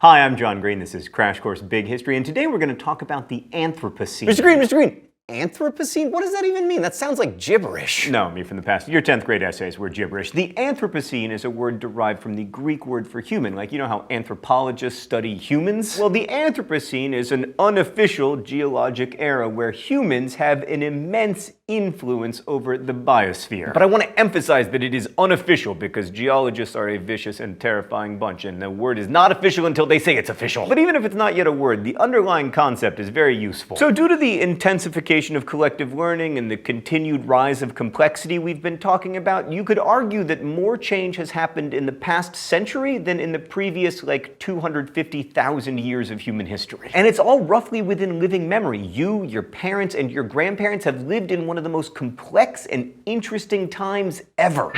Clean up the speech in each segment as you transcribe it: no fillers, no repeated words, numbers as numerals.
Hi, I'm John Green. This is Crash Course Big History, and today we're going to talk about the Anthropocene. Mr. Green! Anthropocene? What does that even mean? That sounds like gibberish. No, me from the past. Your 10th grade essays were gibberish. The Anthropocene is a word derived from the Greek word for human. Like, you know how anthropologists study humans? Well, the Anthropocene is an unofficial geologic era where humans have an immense influence over the biosphere. But I want to emphasize that it is unofficial because geologists are a vicious and terrifying bunch, and the word is not official until they say it's official. But even if it's not yet a word, the underlying concept is very useful. So due to the intensification of collective learning and the continued rise of complexity we've been talking about, you could argue that more change has happened in the past century than in the previous, 250,000 years of human history. And it's all roughly within living memory. You, your parents, and your grandparents have lived in one of the most complex and interesting times ever.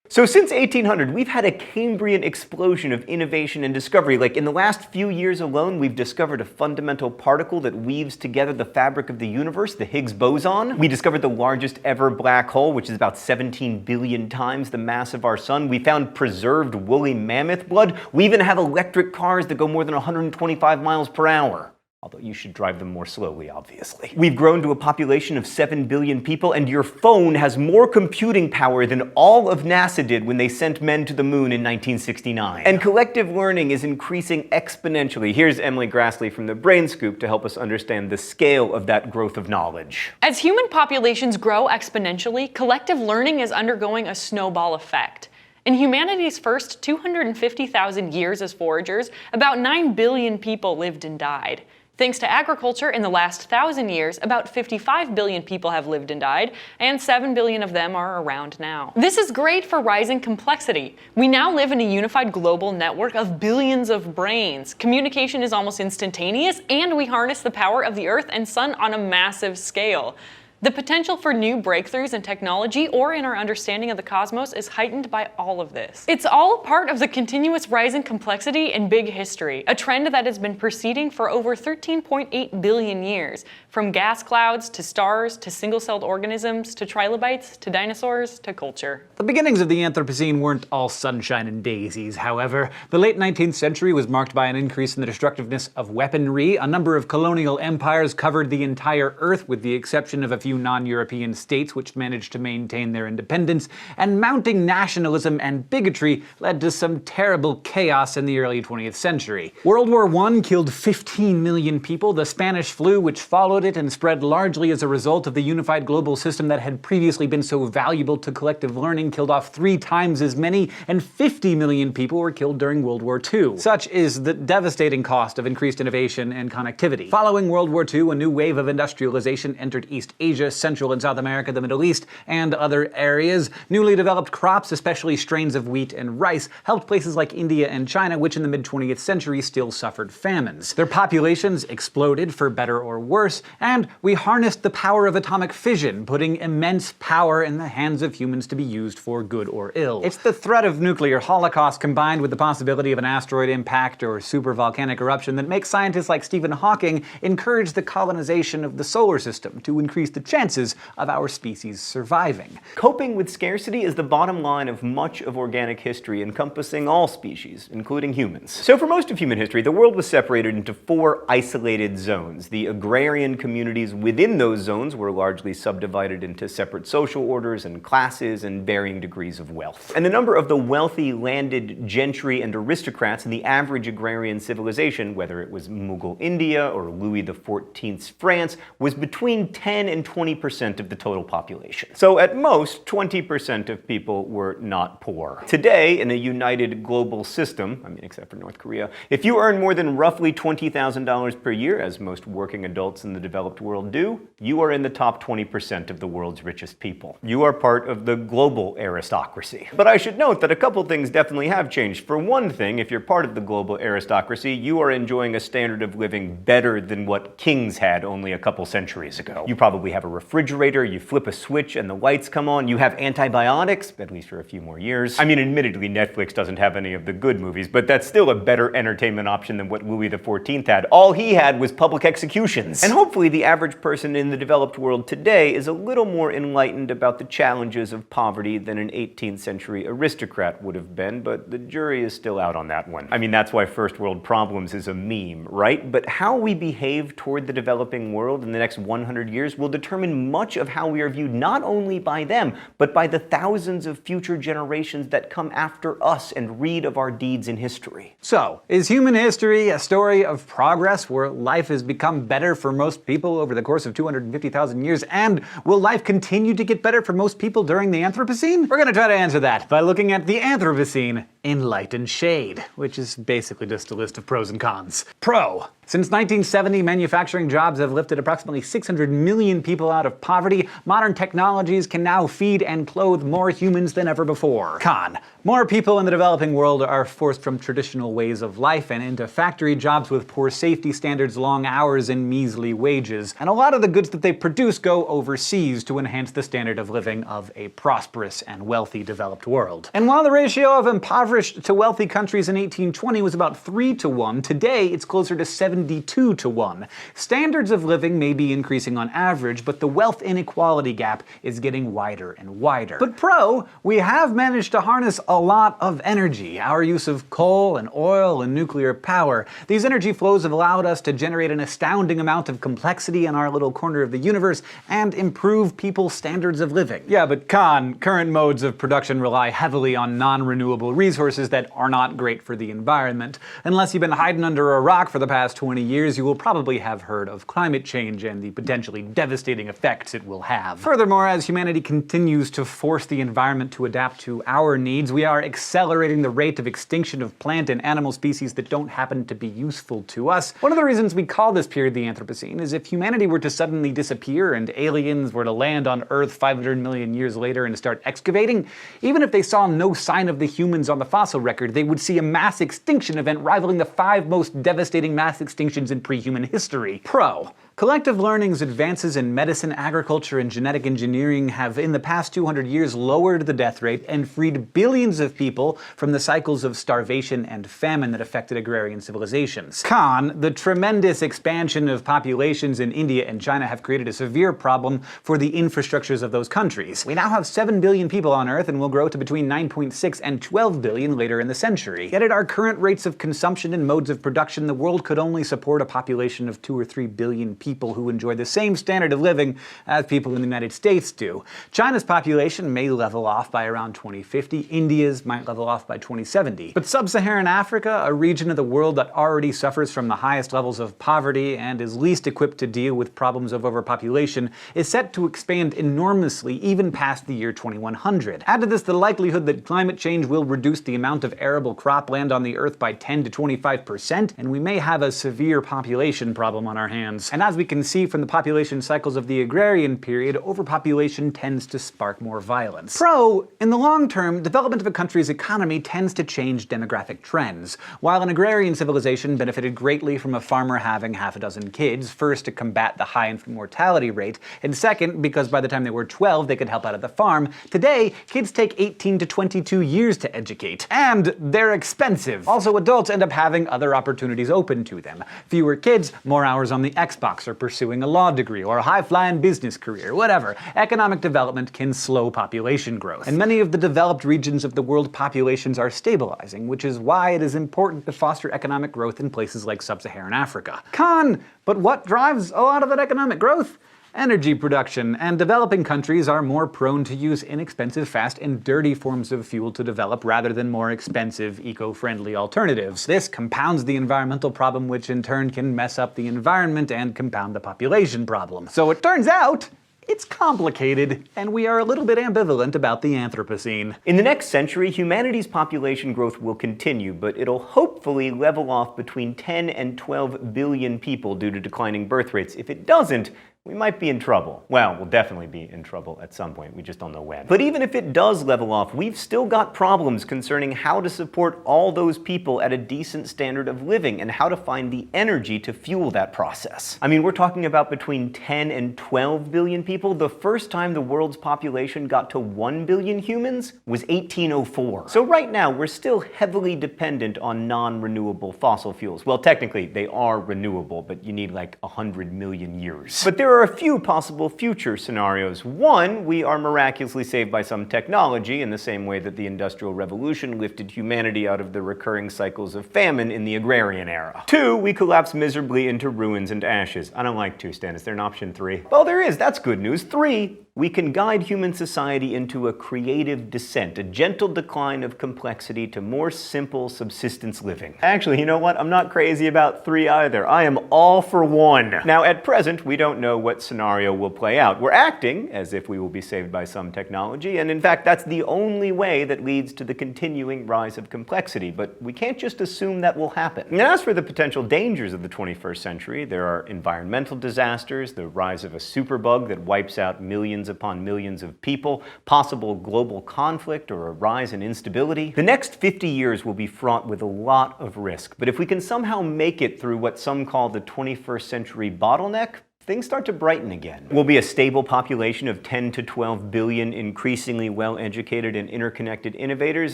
So since 1800, we've had a Cambrian explosion of innovation and discovery. Like in the last few years alone, we've discovered a fundamental particle that weaves together the fabric of the universe, the Higgs boson. We discovered the largest ever black hole, which is about 17 billion times the mass of our sun. We found preserved woolly mammoth blood. We even have electric cars that go more than 125 miles per hour. Although you should drive them more slowly, obviously. We've grown to a population of 7 billion people, and your phone has more computing power than all of NASA did when they sent men to the moon in 1969. And collective learning is increasing exponentially. Here's Emily Grassley from the Brain Scoop to help us understand the scale of that growth of knowledge. As human populations grow exponentially, collective learning is undergoing a snowball effect. In humanity's first 250,000 years as foragers, about 9 billion people lived and died. Thanks to agriculture, in the last 1,000 years, about 55 billion people have lived and died, and 7 billion of them are around now. This is great for rising complexity. We now live in a unified global network of billions of brains. Communication is almost instantaneous, and we harness the power of the Earth and Sun on a massive scale. The potential for new breakthroughs in technology or in our understanding of the cosmos is heightened by all of this. It's all part of the continuous rising complexity in big history, a trend that has been proceeding for over 13.8 billion years, from gas clouds to stars to single-celled organisms to trilobites to dinosaurs to culture. The beginnings of the Anthropocene weren't all sunshine and daisies, however. The late 19th century was marked by an increase in the destructiveness of weaponry. A number of colonial empires covered the entire Earth, with the exception of a few non-European states which managed to maintain their independence, and mounting nationalism and bigotry led to some terrible chaos in the early 20th century. World War I killed 15 million people. The Spanish flu, which followed it and spread largely as a result of the unified global system that had previously been so valuable to collective learning, killed off 3 times as many, and 50 million people were killed during World War II. Such is the devastating cost of increased innovation and connectivity. Following World War II, a new wave of industrialization entered East Asia, Central and South America, the Middle East, and other areas. Newly developed crops, especially strains of wheat and rice, helped places like India and China, which in the mid-20th century still suffered famines. Their populations exploded, for better or worse, and we harnessed the power of atomic fission, putting immense power in the hands of humans to be used for good or ill. It's the threat of nuclear holocaust combined with the possibility of an asteroid impact or supervolcanic eruption that makes scientists like Stephen Hawking encourage the colonization of the solar system to increase the chances of our species surviving. Coping with scarcity is the bottom line of much of organic history, encompassing all species, including humans. So for most of human history, the world was separated into 4 isolated zones. The agrarian communities within those zones were largely subdivided into separate social orders and classes and varying degrees of wealth. And the number of the wealthy landed gentry and aristocrats in the average agrarian civilization, whether it was Mughal India or Louis XIV's France, was between 10 and 20% of the total population. So at most, 20% of people were not poor. Today, in a united global system, except for North Korea, if you earn more than roughly $20,000 per year, as most working adults in the developed world do, you are in the top 20% of the world's richest people. You are part of the global aristocracy. But I should note that a couple things definitely have changed. For one thing, if you're part of the global aristocracy, you are enjoying a standard of living better than what kings had only a couple centuries ago. You probably have a refrigerator, you flip a switch and the lights come on, you have antibiotics, at least for a few more years. I mean, admittedly, Netflix doesn't have any of the good movies, but that's still a better entertainment option than what Louis XIV had. All he had was public executions. And hopefully the average person in the developed world today is a little more enlightened about the challenges of poverty than an 18th century aristocrat would have been, but the jury is still out on that one. I mean, that's why First World Problems is a meme, right? But how we behave toward the developing world in the next 100 years will determine much of how we are viewed not only by them, but by the thousands of future generations that come after us and read of our deeds in history. So, is human history a story of progress where life has become better for most people over the course of 250,000 years? And will life continue to get better for most people during the Anthropocene? We're gonna try to answer that by looking at the Anthropocene in light and shade, which is basically just a list of pros and cons. Pro. Since 1970, manufacturing jobs have lifted approximately 600 million people out of poverty. Modern technologies can now feed and clothe more humans than ever before. Con. More people in the developing world are forced from traditional ways of life and into factory jobs with poor safety standards, long hours, and measly wages. And a lot of the goods that they produce go overseas to enhance the standard of living of a prosperous and wealthy developed world. And while the ratio of impoverished to wealthy countries in 1820 was about 3-to-1, today it's closer to 72-to-1. Standards of living may be increasing on average, but the wealth inequality gap is getting wider and wider. But pro, we have managed to harness a lot of energy. Our use of coal and oil and nuclear power. These energy flows have allowed us to generate an astounding amount of complexity in our little corner of the universe and improve people's standards of living. Yeah, but con, current modes of production rely heavily on non-renewable resources that are not great for the environment. Unless you've been hiding under a rock for the past 20 years, you will probably have heard of climate change and the potentially devastating effects it will have. Furthermore, as humanity continues to force the environment to adapt to our needs, we are accelerating the rate of extinction of plant and animal species that don't happen to be useful to us. One of the reasons we call this period the Anthropocene is if humanity were to suddenly disappear and aliens were to land on Earth 500 million years later and start excavating, even if they saw no sign of the humans on the fossil record, they would see a mass extinction event rivaling the 5 most devastating mass extinctions in pre-human history. Pro. Collective learning's advances in medicine, agriculture, and genetic engineering have in the past 200 years lowered the death rate and freed billions of people from the cycles of starvation and famine that affected agrarian civilizations. Con, the tremendous expansion of populations in India and China have created a severe problem for the infrastructures of those countries. We now have 7 billion people on Earth and will grow to between 9.6 and 12 billion later in the century. Yet at our current rates of consumption and modes of production, the world could only support a population of 2 or 3 billion people who enjoy the same standard of living as people in the United States do. China's population may level off by around 2050, India's might level off by 2070. But sub-Saharan Africa, a region of the world that already suffers from the highest levels of poverty and is least equipped to deal with problems of overpopulation, is set to expand enormously even past the year 2100. Add to this the likelihood that climate change will reduce the amount of arable cropland on the Earth by 10 to 25%, and we may have a severe population problem on our hands. And as we can see from the population cycles of the agrarian period, overpopulation tends to spark more violence. Pro, in the long term, development of a country's economy tends to change demographic trends. While an agrarian civilization benefited greatly from a farmer having half a dozen kids, first to combat the high infant mortality rate, and second because by the time they were 12 they could help out at the farm, today kids take 18 to 22 years to educate. And they're expensive. Also, adults end up having other opportunities open to them. Fewer kids, more hours on the Xbox, or pursuing a law degree, or a high-flying business career, whatever. Economic development can slow population growth. And many of the developed regions of the world populations are stabilizing, which is why it is important to foster economic growth in places like sub-Saharan Africa. Con, but what drives a lot of that economic growth? Energy production, and developing countries are more prone to use inexpensive, fast, and dirty forms of fuel to develop rather than more expensive, eco-friendly alternatives. This compounds the environmental problem, which in turn can mess up the environment and compound the population problem. So it turns out, it's complicated, and we are a little bit ambivalent about the Anthropocene. In the next century, humanity's population growth will continue, but it'll hopefully level off between 10 and 12 billion people due to declining birth rates. If it doesn't, we might be in trouble. Well, we'll definitely be in trouble at some point, we just don't know when. But even if it does level off, we've still got problems concerning how to support all those people at a decent standard of living and how to find the energy to fuel that process. I mean, we're talking about between 10 and 12 billion people. The first time the world's population got to 1 billion humans was 1804. So right now, we're still heavily dependent on non-renewable fossil fuels. Well, technically, they are renewable, but you need like 100 million years. But there are a few possible future scenarios. One, we are miraculously saved by some technology in the same way that the Industrial Revolution lifted humanity out of the recurring cycles of famine in the agrarian era. Two, we collapse miserably into ruins and ashes. I don't like two, Stan. Is there an option 3? Well, there is. That's good news. 3, we can guide human society into a creative descent, a gentle decline of complexity to more simple subsistence living. Actually, you know what? I'm not crazy about 3 either. I am all for 1. Now, at present, we don't know what scenario will play out. We're acting as if we will be saved by some technology, and in fact, that's the only way that leads to the continuing rise of complexity, but we can't just assume that will happen. And as for the potential dangers of the 21st century, there are environmental disasters, the rise of a superbug that wipes out millions upon millions of people, possible global conflict, or a rise in instability. The next 50 years will be fraught with a lot of risk, but if we can somehow make it through what some call the 21st century bottleneck, things start to brighten again. We'll be a stable population of 10 to 12 billion increasingly well-educated and interconnected innovators,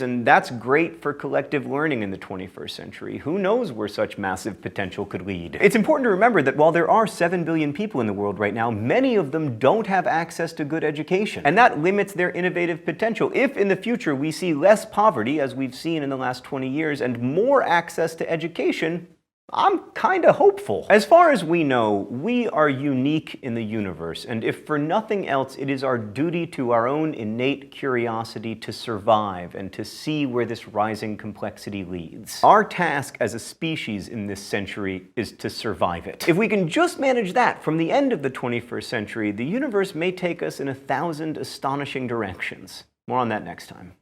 and that's great for collective learning in the 21st century. Who knows where such massive potential could lead? It's important to remember that while there are 7 billion people in the world right now, many of them don't have access to good education, and that limits their innovative potential. If in the future we see less poverty, as we've seen in the last 20 years, and more access to education, I'm kinda hopeful. As far as we know, we are unique in the universe, and if for nothing else, it is our duty to our own innate curiosity to survive and to see where this rising complexity leads. Our task as a species in this century is to survive it. If we can just manage that from the end of the 21st century, the universe may take us in 1,000 astonishing directions. More on that next time.